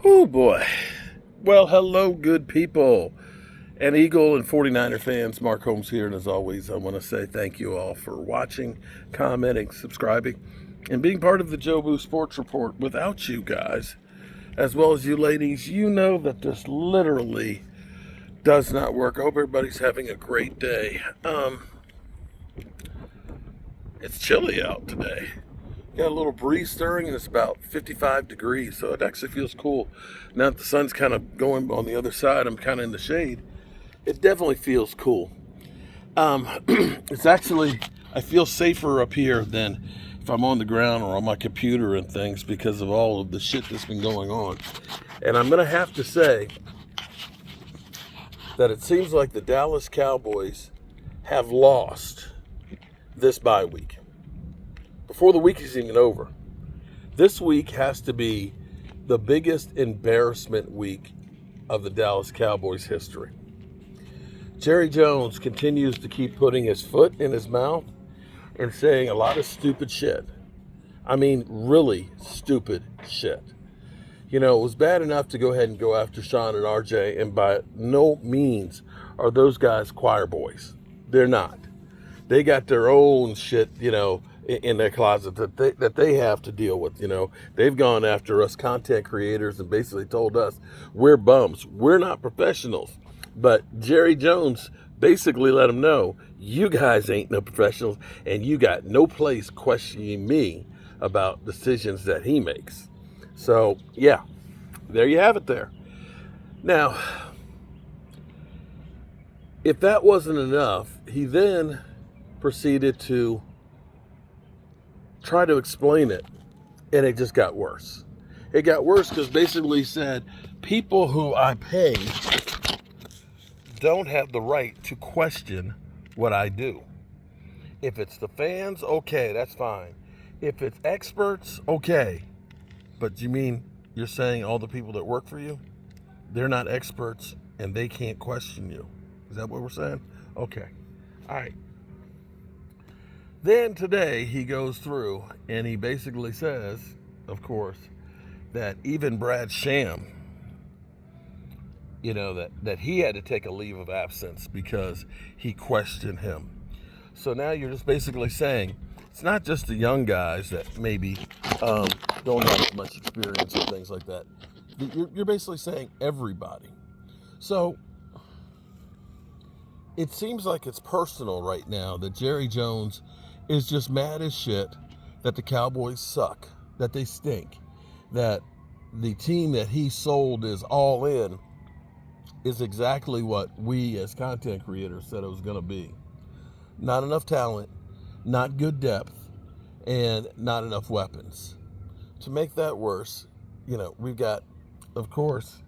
Oh boy. Well, hello, good people. And Eagle and 49er fans, Mark Holmes here. And as always, I want to say thank you all for watching, commenting, subscribing, and being part of the Jobu Sports Report. Without you guys, as well as you ladies, you know that this literally does not work. I hope everybody's having a great day. It's chilly out today. Got a little breeze stirring and it's about 55 degrees, so it actually feels cool. Now that the sun's kind of going on the other side, I'm kind of in the shade. It definitely feels cool. It's actually, I feel safer up here than if I'm on the ground or on my computer and things because of all of the shit that's been going on. And I'm going to have to say that it seems like the Dallas Cowboys have lost this bye week. Before the week is even over. This week has to be the biggest embarrassment week of the Dallas Cowboys history. Jerry Jones continues to keep putting his foot in his mouth and saying a lot of stupid shit. I mean, really stupid shit. You know, it was bad enough to go ahead and go after Sean and RJ, and by no means are those guys choir boys. They're not. They got their own shit, in their closet that they have to deal with. They've gone after us content creators and basically told us we're bums. We're not professionals. But Jerry Jones basically let them know, you guys ain't no professionals and you got no place questioning me about decisions that he makes. So, yeah, there you have it there. Now, if that wasn't enough, he then proceeded to try to explain it, and it just got worse. It got worse because basically he said, people who I pay don't have the right to question what I do. If it's the fans, okay, that's fine. If it's experts, okay. But you're saying all the people that work for you, they're not experts and they can't question you? Is that what we're saying? Okay. All right. Then today he goes through and he basically says, of course, that even Brad Sham, that he had to take a leave of absence because he questioned him. So now you're just basically saying it's not just the young guys that maybe don't have as much experience and things like that. You're basically saying everybody. So it seems like it's personal right now that Jerry Jones is just mad as shit that the Cowboys suck, that they stink, that the team that he sold is all in is exactly what we as content creators said it was going to be. Not enough talent, not good depth, and not enough weapons. To make that worse, we've got, of course,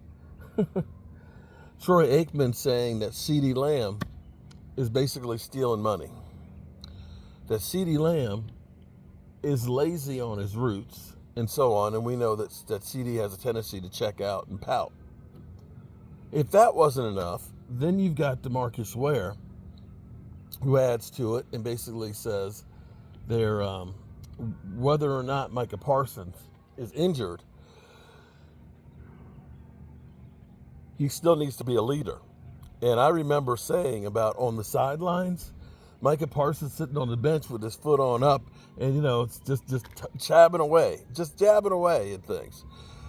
Troy Aikman saying that CeeDee Lamb is basically stealing money. That CeeDee Lamb is lazy on his roots and so on, and we know that CeeDee has a tendency to check out and pout. If that wasn't enough, then you've got DeMarcus Ware, who adds to it and basically says they're whether or not Micah Parsons is injured, he still needs to be a leader. And I remember saying about on the sidelines, Micah Parsons sitting on the bench with his foot on up, and it's just jabbing away at things.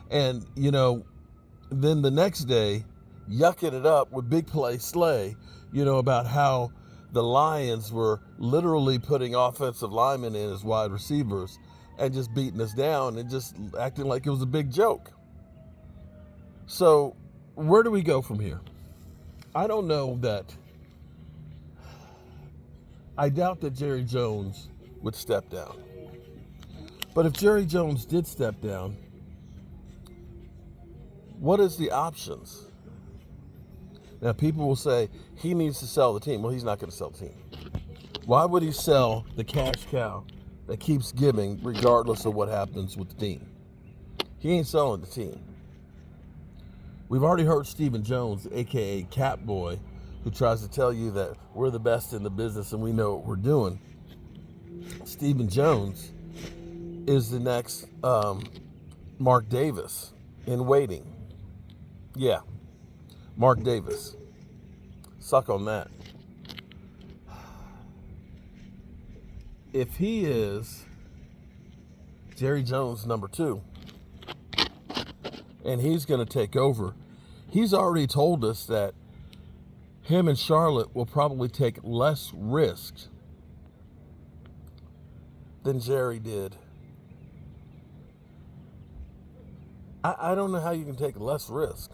And then the next day, yucking it up with Big Play Slay, about how the Lions were literally putting offensive linemen in as wide receivers and just beating us down and just acting like it was a big joke. So where do we go from here? I don't know that. I doubt that Jerry Jones would step down. But if Jerry Jones did step down, what is the options? Now, people will say he needs to sell the team. Well, he's not going to sell the team. Why would he sell the cash cow that keeps giving regardless of what happens with the team? He ain't selling the team. We've already heard Stephen Jones, a.k.a. Catboy, who tries to tell you that we're the best in the business and we know what we're doing. Stephen Jones is the next Mark Davis in waiting. Yeah, Mark Davis. Suck on that. If he is Jerry Jones number 2, and he's going to take over, he's already told us that him and Charlotte will probably take less risks than Jerry did. I don't know how you can take less risk.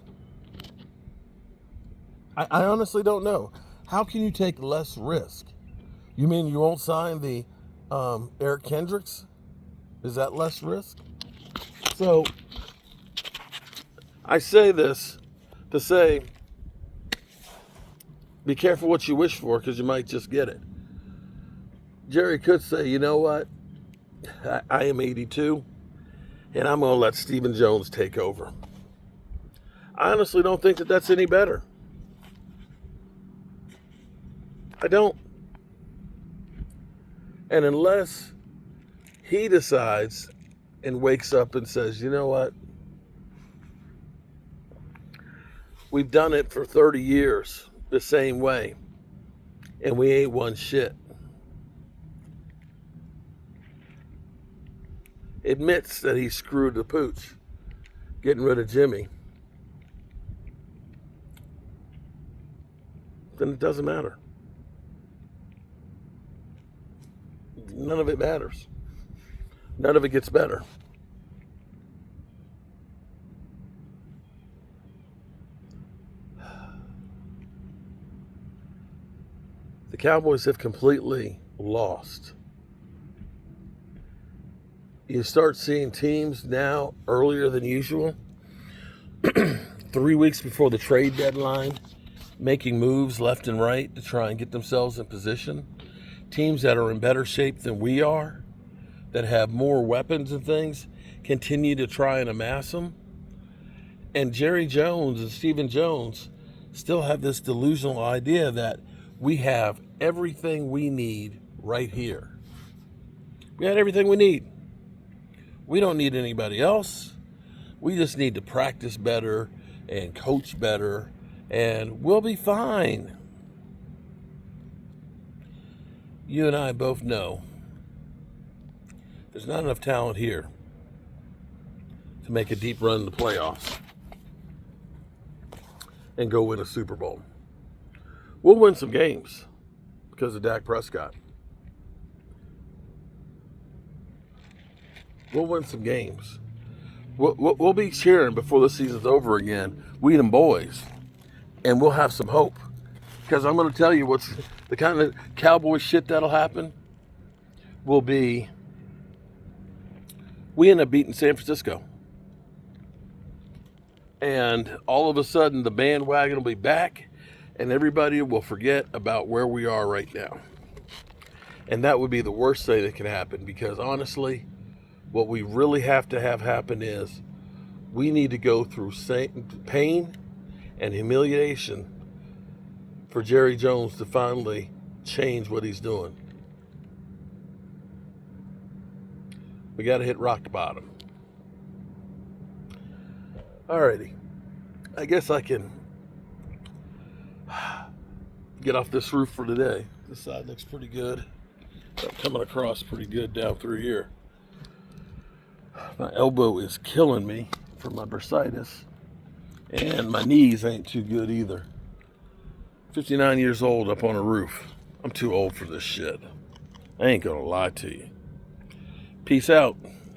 I honestly don't know. How can you take less risk? You mean you won't sign the Eric Kendricks? Is that less risk? So I say this to say, be careful what you wish for, because you might just get it. Jerry could say, you know what? I am 82, and I'm going to let Stephen Jones take over. I honestly don't think that that's any better. I don't. And unless he decides and wakes up and says, you know what? We've done it for 30 years the same way, and we ain't won shit. Admits that he screwed the pooch, getting rid of Jimmy. Then it doesn't matter. None of it matters. None of it gets better. The Cowboys have completely lost. You start seeing teams now earlier than usual, 3 weeks before the trade deadline, making moves left and right to try and get themselves in position. Teams that are in better shape than we are, that have more weapons and things, continue to try and amass them. And Jerry Jones and Stephen Jones still have this delusional idea that we have everything we need right here. We had everything we need. We don't need anybody else. We just need to practice better and coach better, and we'll be fine. You and I both know there's not enough talent here to make a deep run in the playoffs and go win a Super Bowl. We'll win some games because of Dak Prescott. We'll win some games. We'll be cheering before the season's over again, we them boys, and we'll have some hope. Because I'm going to tell you what's the kind of Cowboy shit that'll happen will be we end up beating San Francisco. And all of a sudden the bandwagon will be back and everybody will forget about where we are right now. And that would be the worst thing that can happen, because honestly, what we really have to have happen is we need to go through pain and humiliation for Jerry Jones to finally change what he's doing. We got to hit rock bottom. Alrighty. I guess I can get off this roof for today. This side looks pretty good. I'm coming across pretty good down through here. My elbow is killing me from my bursitis, and my knees ain't too good either. 59 years old up on a roof. I'm too old for this shit. I ain't gonna lie to you. Peace out.